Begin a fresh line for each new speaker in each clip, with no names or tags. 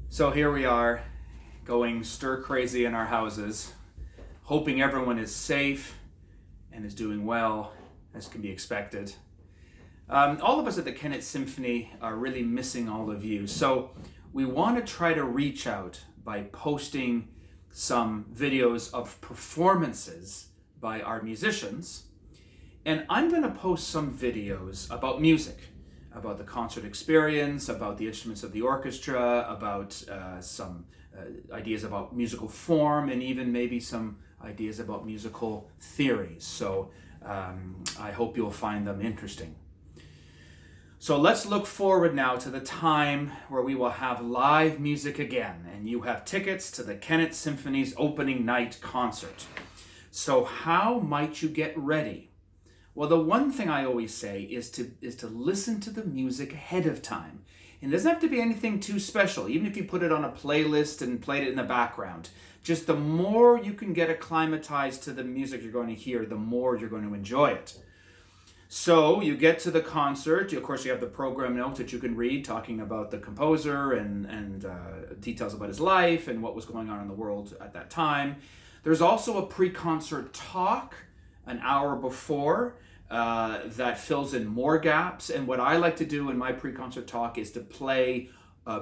So here we are, going stir crazy in our houses, hoping everyone is safe and is doing well, as can be expected. All of us at the Kennett Symphony are really missing all of you. So we want to try to reach out by posting some videos of performances by our musicians. And I'm going to post some videos about music, about the concert experience, about the instruments of the orchestra, about some ideas about musical form, and even maybe some ideas about musical theories. So I hope you'll find them interesting. So let's look forward now to the time where we will have live music again, and you have tickets to the Kennett Symphony's opening night concert. So how might you get ready? Well, the one thing I always say is to listen to the music ahead of time. And it doesn't have to be anything too special, even if you put it on a playlist and played it in the background. Just the more you can get acclimatized to the music you're going to hear, the more you're going to enjoy it. So you get to the concert. Of course, you have the program notes that you can read talking about the composer and details about his life and what was going on in the world at that time. There's also a pre-concert talk an hour before that fills in more gaps. And what I like to do in my pre-concert talk is to play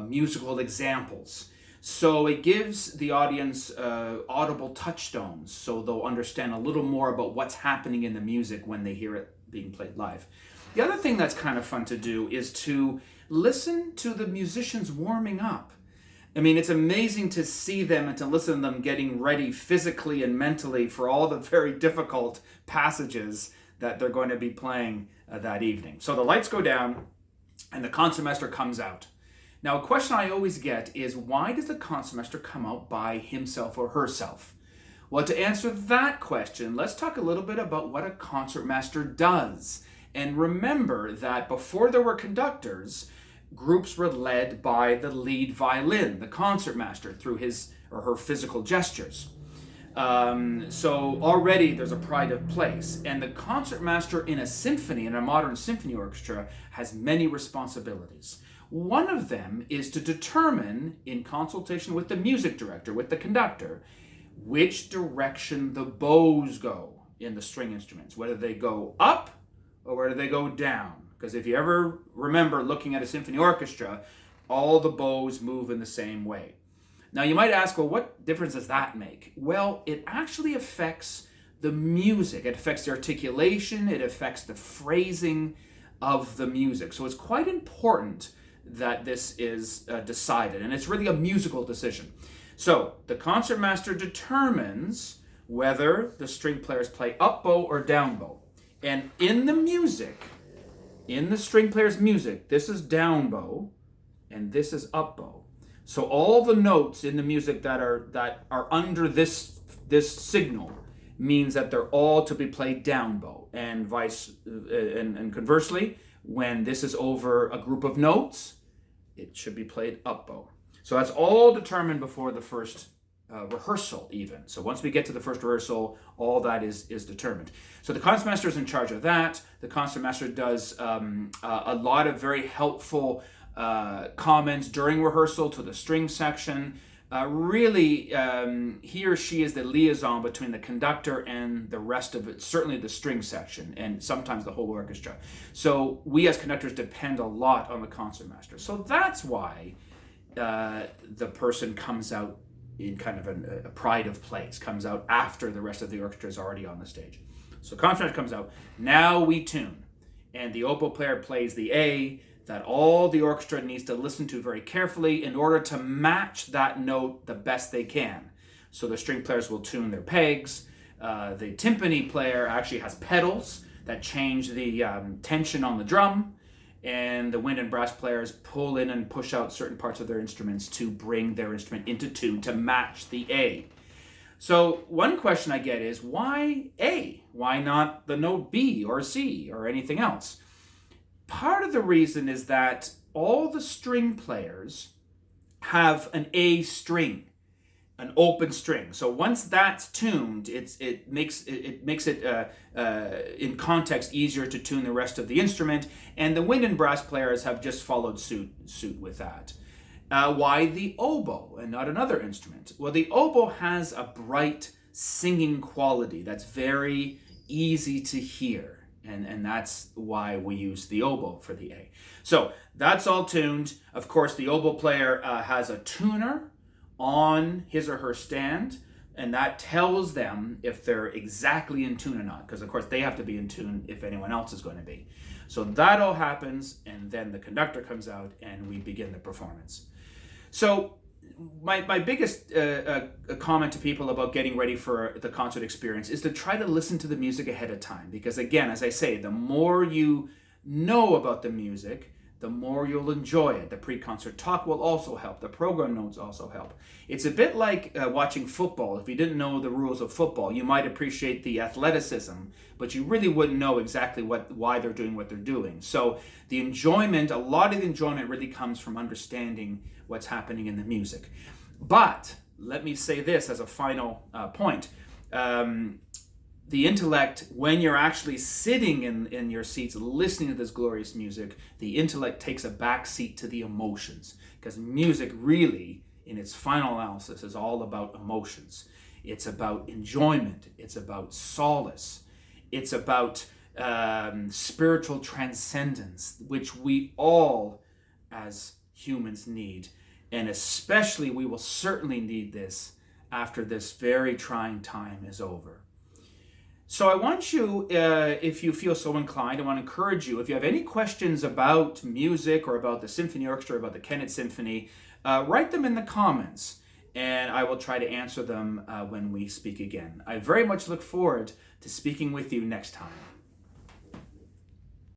musical examples. So it gives the audience audible touchstones, so they'll understand a little more about what's happening in the music when they hear it being played live. The other thing that's kind of fun to do is to listen to the musicians warming up. I mean, it's amazing to see them and to listen to them getting ready physically and mentally for all the very difficult passages that they're going to be playing that evening. So the lights go down and the concertmaster comes out. Now, a question I always get is, why does the concertmaster come out by himself or herself? Well, to answer that question, let's talk a little bit about what a concertmaster does. And remember that before there were conductors, groups were led by the lead violin, the concertmaster, through his or her physical gestures. So already there's a pride of place. And the concertmaster in a symphony, in a modern symphony orchestra, has many responsibilities. One of them is to determine, in consultation with the music director, with the conductor, which direction the bows go in the string instruments, whether they go up or whether they go down. Because if you ever remember looking at a symphony orchestra, all the bows move in the same way. Now you might ask, well, what difference does that make? Well, it actually affects the music. It affects the articulation. It affects the phrasing of the music. So it's quite important that this is decided. And it's really a musical decision. So the concertmaster determines whether the string players play up bow or down bow. And in the music, in the string player's music, this is down bow and this is up bow. So all the notes in the music that are under this signal means that they're all to be played down bow, and conversely, when this is over a group of notes, it should be played up bow. So that's all determined before the first rehearsal even. So once we get to the first rehearsal, all that is determined. So the concertmaster is in charge of that. The concertmaster does a lot of very helpful comments during rehearsal to the string section. Really, he or she is the liaison between the conductor and the rest of it, certainly the string section, and sometimes the whole orchestra. So we as conductors depend a lot on the concertmaster. So that's why the person comes out in kind of a pride of place, comes out after the rest of the orchestra is already on the stage. So concertmaster comes out, now we tune, and the oboe player plays the A that all the orchestra needs to listen to very carefully in order to match that note the best they can. So the string players will tune their pegs. The timpani player actually has pedals that change the tension on the drum. And the wind and brass players pull in and push out certain parts of their instruments to bring their instrument into tune to match the A. So one question I get is, why A? Why not the note B or C or anything else? Part of the reason is that all the string players have an A string, an open string. So once that's tuned, it makes it in context easier to tune the rest of the instrument. And the wind and brass players have just followed suit with that. Why the oboe and not another instrument? Well, the oboe has a bright singing quality that's very easy to hear. And that's why we use the oboe for the A. So that's all tuned. Of course, the oboe player has a tuner on his or her stand, and that tells them if they're exactly in tune or not, because of course they have to be in tune if anyone else is going to be. So that all happens, and then the conductor comes out and we begin the performance. So my biggest comment to people about getting ready for the concert experience is to try to listen to the music ahead of time. Because again, as I say, the more you know about the music, the more you'll enjoy it. The pre-concert talk will also help. The program notes also help. It's a bit like watching football. If you didn't know the rules of football, you might appreciate the athleticism, but you really wouldn't know exactly why they're doing what they're doing. So the enjoyment, a lot of the enjoyment really comes from understanding what's happening in the music. But let me say this as a final point. The intellect, when you're actually sitting in your seats listening to this glorious music, the intellect takes a back seat to the emotions, because music really, in its final analysis, is all about emotions. It's about enjoyment. It's about solace. It's about spiritual transcendence, which we all as humans need. And especially we will certainly need this after this very trying time is over. So I want you, if you feel so inclined, I want to encourage you, if you have any questions about music or about the symphony orchestra, or about the Kennett Symphony, write them in the comments, and I will try to answer them when we speak again. I very much look forward to speaking with you next time.